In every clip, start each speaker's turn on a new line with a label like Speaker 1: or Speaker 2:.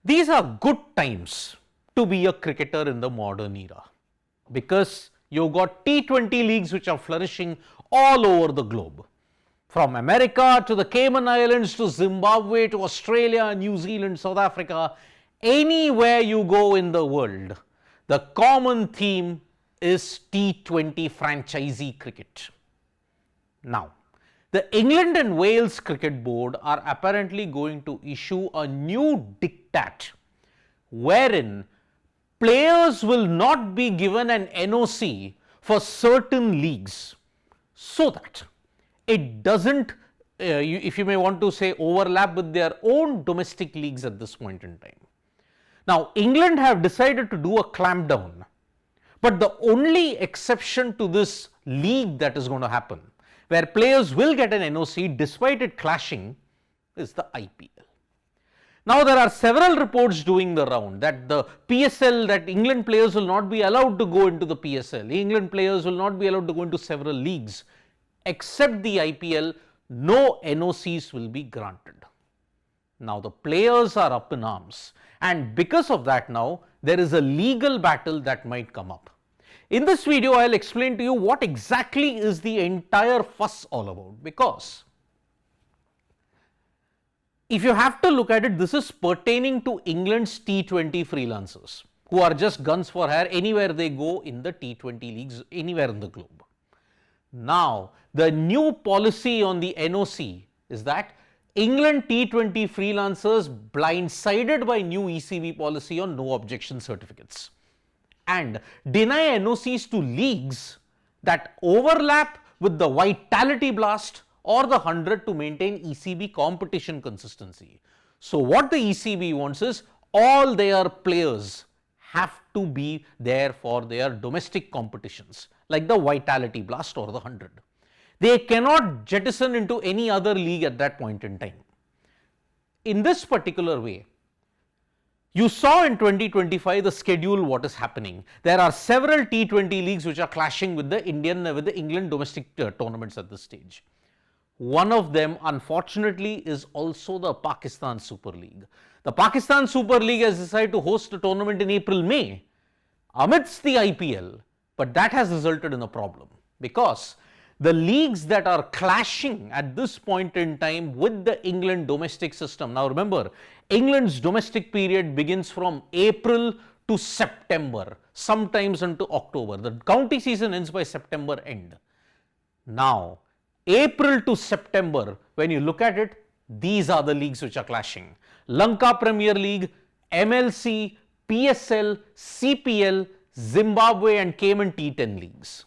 Speaker 1: These are good times to be a cricketer in the modern era because you've got T20 leagues which are flourishing all over the globe. From America to the Cayman Islands to Zimbabwe to Australia, New Zealand, South Africa, anywhere you go in the world, the common theme is T20 franchisee cricket. Now, the England and Wales Cricket Board are apparently going to issue a new diktat wherein players will not be given an NOC for certain leagues so that it doesn't, if you may want to say, overlap with their own domestic leagues at this point in time. Now, England have decided to do a clampdown, but the only exception to this league that is going to happen, where players will get an NOC despite it clashing, is the IPL. Now, there are several reports doing the round that the PSL, that England players will not be allowed to go into the PSL. England players will not be allowed to go into several leagues. Except the IPL, no NOCs will be granted. Now, the players are up in arms, and because of that now, there is a legal battle that might come up. In this video, I will explain to you what exactly is the entire fuss all about, because if you have to look at it, this is pertaining to England's T20 freelancers who are just guns for hire anywhere they go in the T20 leagues, anywhere in the globe. Now, the new policy on the NOC is that England T20 freelancers blindsided by new ECB policy on no objection certificates and deny NOCs to leagues that overlap with the Vitality Blast or the 100 to maintain ECB competition consistency. So, what the ECB wants is all their players have to be there for their domestic competitions like the Vitality Blast or the 100. They cannot jettison into any other league at that point in time. In this particular way, you saw in 2025 the schedule what is happening. There are several T20 leagues which are clashing with the England domestic tournaments at this stage. One of them, unfortunately, is also the Pakistan Super League. The Pakistan Super League has decided to host a tournament in April-May amidst the IPL, but that has resulted in a problem because the leagues that are clashing at this point in time with the England domestic system. Now remember, England's domestic period begins from April to September, sometimes into October. The county season ends by September end. Now, April to September, when you look at it, these are the leagues which are clashing. Lanka Premier League, MLC, PSL, CPL, Zimbabwe and Cayman T10 leagues.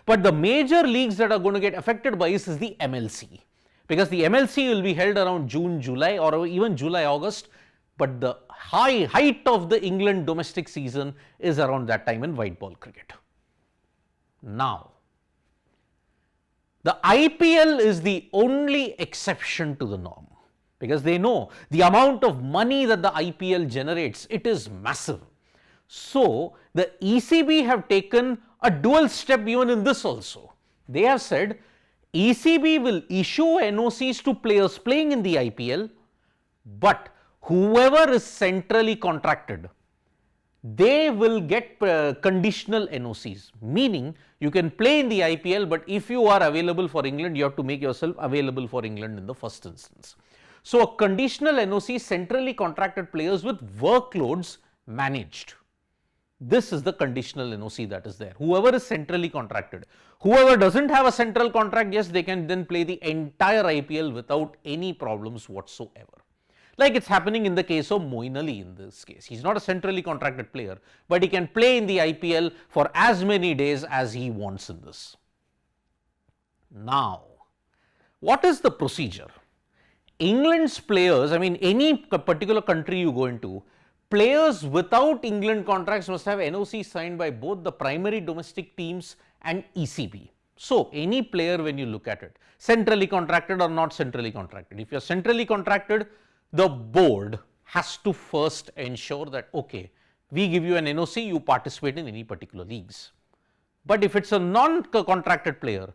Speaker 1: But the major leagues that are going to get affected by this is the MLC, because the MLC will be held around June, July or even July, August, but the height of the England domestic season is around that time in white ball cricket. Now, the IPL is the only exception to the norm because they know the amount of money that the IPL generates, it is massive. So, the ECB have taken a dual step even in this also. They have said ECB will issue NOCs to players playing in the IPL, but whoever is centrally contracted, they will get conditional NOCs, meaning you can play in the IPL, but if you are available for England, you have to make yourself available for England in the first instance. So, a conditional NOC, centrally contracted players with workloads managed. This is the conditional NOC that is there. Whoever is centrally contracted. Whoever doesn't have a central contract, yes, they can then play the entire IPL without any problems whatsoever. Like it's happening in the case of Moeen Ali in this case. He's not a centrally contracted player, but he can play in the IPL for as many days as he wants in this. Now, what is the procedure? England's players, I mean any particular country you go into, players without England contracts must have NOC signed by both the primary domestic teams and ECB. So, any player when you look at it, centrally contracted or not centrally contracted, if you are centrally contracted, the board has to first ensure that, okay, we give you an NOC, you participate in any particular leagues. But if it's a non-contracted player,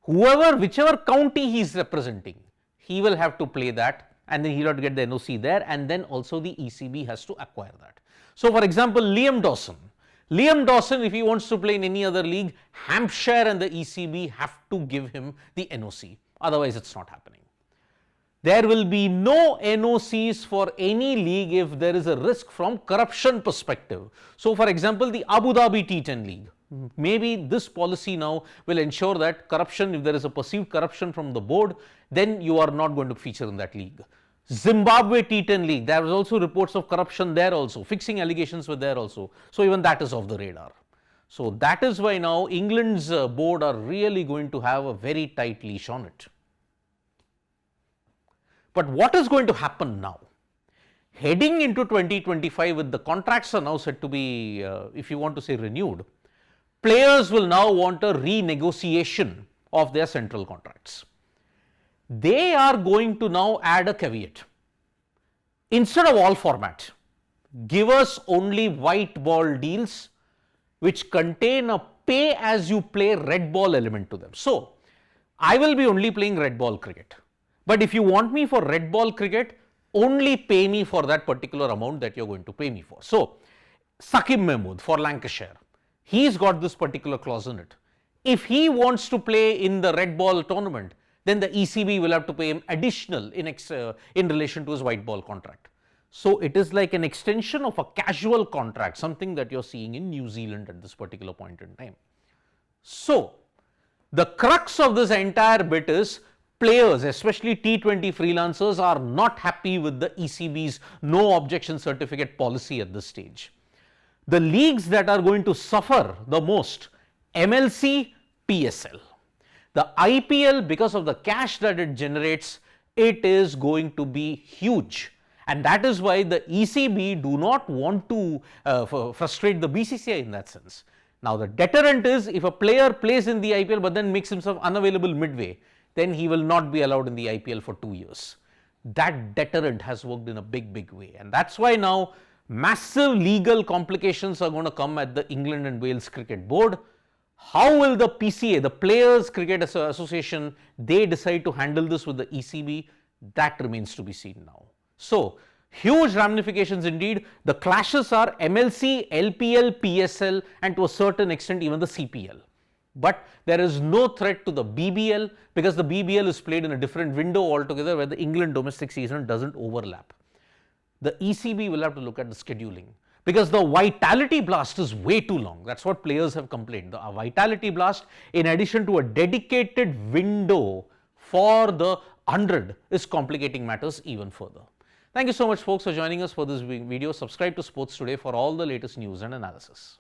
Speaker 1: whichever county he is representing, he will have to play that and then he'll have to get the NOC there, and then also the ECB has to acquire that. So, for example, Liam Dawson, if he wants to play in any other league, Hampshire and the ECB have to give him the NOC, otherwise it's not happening. There will be no NOCs for any league if there is a risk from corruption perspective. So, for example, the Abu Dhabi T10 League, maybe this policy now will ensure that corruption, if there is a perceived corruption from the board, then you are not going to feature in that league. Zimbabwe T10 League, there was also reports of corruption there also, fixing allegations were there also. So, even that is off the radar. So, that is why now England's board are really going to have a very tight leash on it. But what is going to happen now? Heading into 2025, with the contracts are now said to be, if you want to say, renewed, players will now want a renegotiation of their central contracts. They are going to now add a caveat. Instead of all format, give us only white ball deals which contain a pay as you play red ball element to them. So, I will be only playing red ball cricket. But if you want me for red ball cricket, only pay me for that particular amount that you're going to pay me for. So, Saqib Mahmood for Lancashire, he's got this particular clause in it. If he wants to play in the red ball tournament, then the ECB will have to pay him additional in relation to his white ball contract. So, it is like an extension of a casual contract, something that you're seeing in New Zealand at this particular point in time. So, the crux of this entire bit is players, especially T20 freelancers, are not happy with the ECB's no objection certificate policy at this stage. The leagues that are going to suffer the most, MLC, PSL. The IPL, because of the cash that it generates, it is going to be huge. And that is why the ECB do not want to frustrate the BCCI in that sense. Now, the deterrent is if a player plays in the IPL but then makes himself unavailable midway, then he will not be allowed in the IPL for 2 years. That deterrent has worked in a big way. And that's why now massive legal complications are going to come at the England and Wales Cricket Board. How will the PCA, the Players Cricket Association, they decide to handle this with the ECB? That remains to be seen now. So, huge ramifications indeed. The clashes are MLC, LPL, PSL, and to a certain extent even the CPL. But there is no threat to the BBL because the BBL is played in a different window altogether where the England domestic season doesn't overlap. The ECB will have to look at the scheduling because the vitality blast is way too long. That's what players have complained. The vitality blast, in addition to a dedicated window for the 100, is complicating matters even further. Thank you so much, folks, for joining us for this video. Subscribe to Sports Today for all the latest news and analysis.